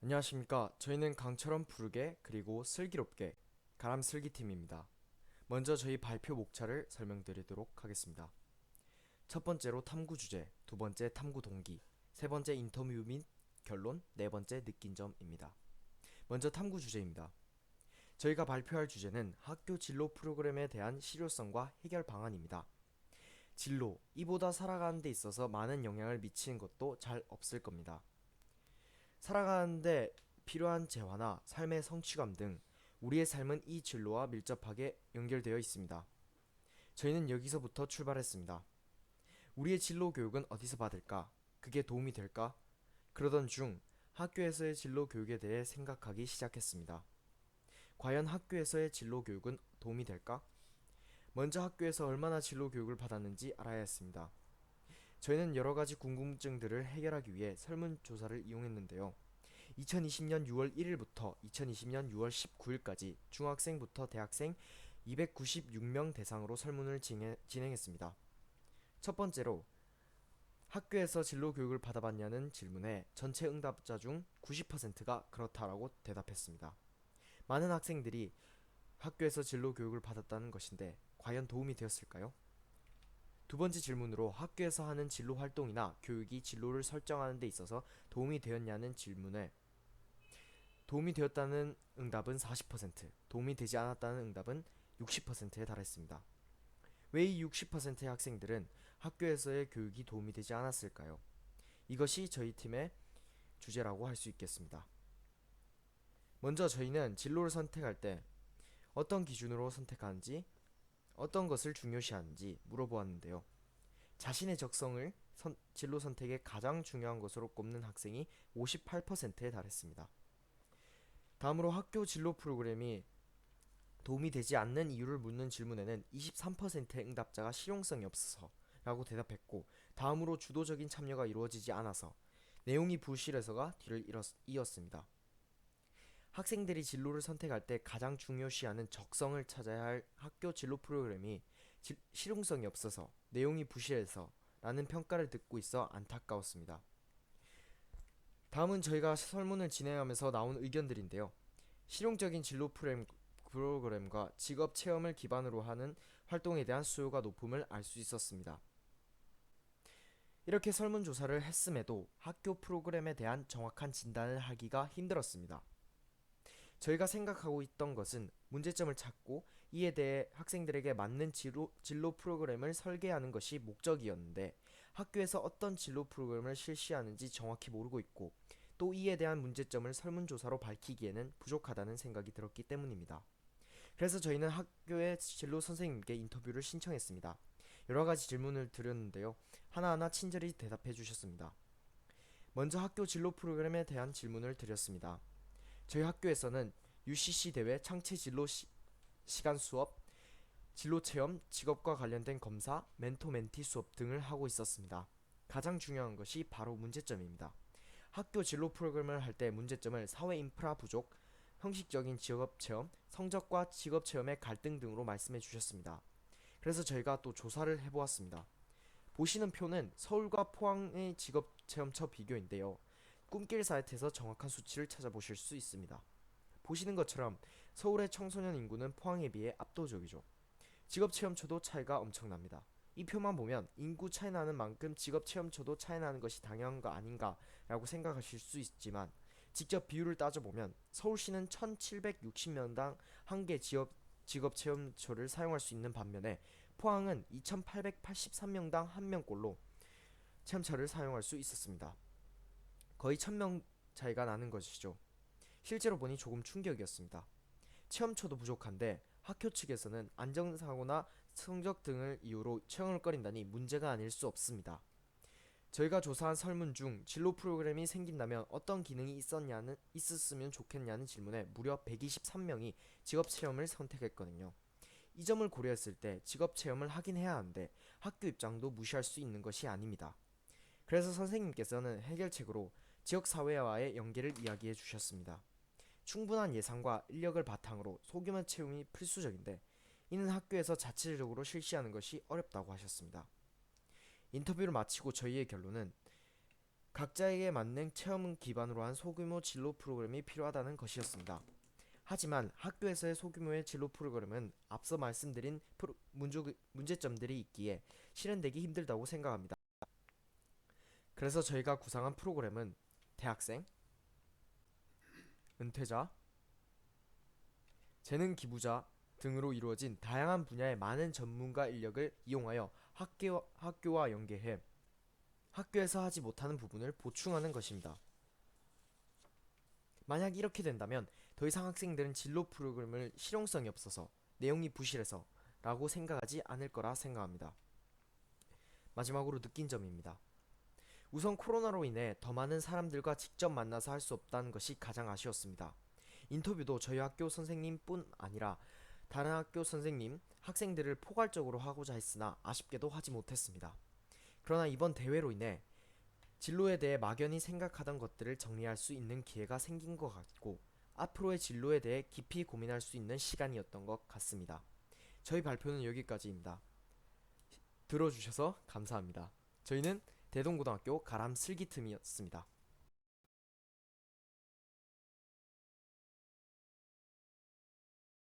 안녕하십니까. 저희는 강처럼 부르게 그리고 슬기롭게 가람슬기팀입니다. 먼저 저희 발표 목차를 설명드리도록 하겠습니다. 첫 번째로 탐구 주제, 두 번째 탐구 동기, 세 번째 인터뷰 및 결론, 네 번째 느낀 점입니다. 먼저 탐구 주제입니다. 저희가 발표할 주제는 학교 진로 프로그램에 대한 실효성과 해결 방안입니다. 진로, 이보다 살아가는 데 있어서 많은 영향을 미치는 것도 잘 없을 겁니다. 살아가는데 필요한 재화나 삶의 성취감 등 우리의 삶은 이 진로와 밀접하게 연결되어 있습니다. 저희는 여기서부터 출발했습니다. 우리의 진로 교육은 어디서 받을까? 그게 도움이 될까? 그러던 중 학교에서의 진로 교육에 대해 생각하기 시작했습니다. 과연 학교에서의 진로 교육은 도움이 될까? 먼저 학교에서 얼마나 진로 교육을 받았는지 알아야 했습니다. 저희는 여러 가지 궁금증들을 해결하기 위해 설문조사를 이용했는데요. 2020년 6월 1일부터 2020년 6월 19일까지 중학생부터 대학생 296명 대상으로 설문을 진행했습니다. 첫 번째로 학교에서 진로 교육을 받아봤냐는 질문에 전체 응답자 중 90%가 그렇다라고 대답했습니다. 많은 학생들이 학교에서 진로 교육을 받았다는 것인데 과연 도움이 되었을까요? 두 번째 질문으로 학교에서 하는 진로 활동이나 교육이 진로를 설정하는 데 있어서 도움이 되었냐는 질문에 도움이 되었다는 응답은 40%, 도움이 되지 않았다는 응답은 60%에 달했습니다. 왜 이 60%의 학생들은 학교에서의 교육이 도움이 되지 않았을까요? 이것이 저희 팀의 주제라고 할 수 있겠습니다. 먼저 저희는 진로를 선택할 때 어떤 기준으로 선택하는지, 어떤 것을 중요시하는지 물어보았는데요. 자신의 적성을 진로 선택에 가장 중요한 것으로 꼽는 학생이 58%에 달했습니다. 다음으로 학교 진로 프로그램이 도움이 되지 않는 이유를 묻는 질문에는 23%의 응답자가 실용성이 없어서 라고 대답했고, 다음으로 주도적인 참여가 이루어지지 않아서, 내용이 부실해서가 뒤를 이었습니다. 학생들이 진로를 선택할 때 가장 중요시하는 적성을 찾아야 할 학교 진로 프로그램이 실용성이 없어서, 내용이 부실해서 라는 평가를 듣고 있어 안타까웠습니다. 다음은 저희가 설문을 진행하면서 나온 의견들인데요. 실용적인 진로 프로그램과 직업 체험을 기반으로 하는 활동에 대한 수요가 높음을 알 수 있었습니다. 이렇게 설문조사를 했음에도 학교 프로그램에 대한 정확한 진단을 하기가 힘들었습니다. 저희가 생각하고 있던 것은 문제점을 찾고 이에 대해 학생들에게 맞는 진로 프로그램을 설계하는 것이 목적이었는데, 학교에서 어떤 진로 프로그램을 실시하는지 정확히 모르고 있고 또 이에 대한 문제점을 설문조사로 밝히기에는 부족하다는 생각이 들었기 때문입니다. 그래서 저희는 학교의 진로 선생님께 인터뷰를 신청했습니다. 여러가지 질문을 드렸는데요. 하나하나 친절히 대답해 주셨습니다. 먼저 학교 진로 프로그램에 대한 질문을 드렸습니다. 저희 학교에서는 UCC 대회 창체 진로 시간 수업, 진로 체험, 직업과 관련된 검사, 멘토 멘티 수업 등을 하고 있었습니다. 가장 중요한 것이 바로 문제점입니다. 학교 진로 프로그램을 할 때 문제점을 사회 인프라 부족, 형식적인 직업 체험, 성적과 직업 체험의 갈등 등으로 말씀해 주셨습니다. 그래서 저희가 또 조사를 해보았습니다. 보시는 표는 서울과 포항의 직업 체험처 비교인데요. 꿈길 사이트에서 정확한 수치를 찾아보실 수 있습니다. 보시는 것처럼 서울의 청소년 인구는 포항에 비해 압도적이죠. 직업 체험처도 차이가 엄청납니다. 이 표만 보면 인구 차이 나는 만큼 직업 체험처도 차이 나는 것이 당연한 거 아닌가 라고 생각하실 수 있지만, 직접 비율을 따져보면 서울시는 1760명당 1개 직업 체험처를 사용할 수 있는 반면에 포항은 2883명당 1명꼴로 체험처를 사용할 수 있었습니다. 거의 1000명 차이가 나는 것이죠. 실제로 보니 조금 충격이었습니다. 체험처도 부족한데 학교 측에서는 안전사고나 성적 등을 이유로 채용을 꺼린다니 문제가 아닐 수 없습니다. 저희가 조사한 설문 중 진로 프로그램이 생긴다면 어떤 기능이 있었으면 좋겠냐는 질문에 무려 123명이 직업체험을 선택했거든요. 이 점을 고려했을 때 직업체험을 하긴 해야 하는데 학교 입장도 무시할 수 있는 것이 아닙니다. 그래서 선생님께서는 해결책으로 지역사회와의 연계를 이야기해 주셨습니다. 충분한 예산과 인력을 바탕으로 소규모 채용이 필수적인데 이는 학교에서 자체적으로 실시하는 것이 어렵다고 하셨습니다. 인터뷰를 마치고 저희의 결론은 각자에게 맞는 체험을 기반으로 한 소규모 진로 프로그램이 필요하다는 것이었습니다. 하지만 학교에서의 소규모의 진로 프로그램은 앞서 말씀드린 문제점들이 있기에 실현되기 힘들다고 생각합니다. 그래서 저희가 구상한 프로그램은 대학생, 은퇴자, 재능 기부자 등으로 이루어진 다양한 분야의 많은 전문가 인력을 이용하여 학교와 연계해 학교에서 하지 못하는 부분을 보충하는 것입니다. 만약 이렇게 된다면 더 이상 학생들은 진로 프로그램을 실용성이 없어서 내용이 부실해서 라고 생각하지 않을 거라 생각합니다. 마지막으로 느낀 점입니다. 우선 코로나로 인해 더 많은 사람들과 직접 만나서 할 수 없다는 것이 가장 아쉬웠습니다. 인터뷰도 저희 학교 선생님뿐 아니라 다른 학교 선생님, 학생들을 포괄적으로 하고자 했으나 아쉽게도 하지 못했습니다. 그러나 이번 대회로 인해 진로에 대해 막연히 생각하던 것들을 정리할 수 있는 기회가 생긴 것 같고 앞으로의 진로에 대해 깊이 고민할 수 있는 시간이었던 것 같습니다. 저희 발표는 여기까지입니다. 들어주셔서 감사합니다. 저희는 대동고등학교 가람 슬기틈이었습니다.